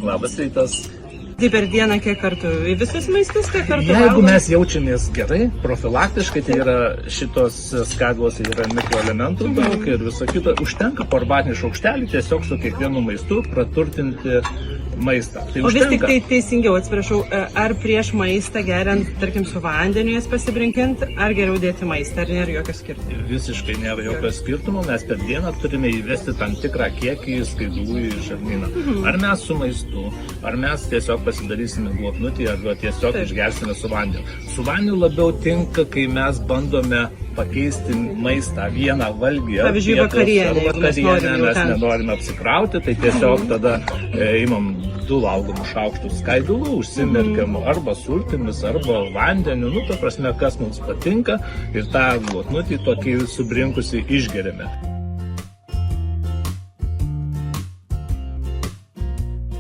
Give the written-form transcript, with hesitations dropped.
Labas rytas. Tai per dieną kiek kartų į visus maistus, kiek kartų Jeigu valgom? mes jaučiamės gerai, profilaktiškai, tai yra šitos skaidlos yra mikroelementų daug ir viso kito, užtenka po arbatinį šaukštelį tiesiog su kiekvienu maistu praturtinti maistą. Tai O vis tik užtenka. tai teisingiau, atsiprašau, ar prieš maistą geriant, tarkim, su vandeniu jas pasibrinkint, ar geriau dėti maistą, ar nėra jokio skirtumo? Visiškai nėra jokio skirtumo, mes per dieną turime įvesti tam tikrą kiekį skaidulų į žarnyną. Ar mes su maistu, ar mes tiesiog pasidarysime glotnutį, arba tiesiog Taip. išgersime su vandeniu. Su vandeniu labiau tinka, kai mes bandome pakeisti maistą vieną valgį. ar Pavyzdžiui, pietus, vakarienę, ar jeigu mes norim jau mes ten. nenorime apsikrauti, tai tiesiog tada imam 2 valgomus šaukštus skaidulų, užsimerkiam arba sultimis, arba vandeniu, ta prasme, kas mums patinka, ir tą glotnutį tokį subrinkusi išgeriame.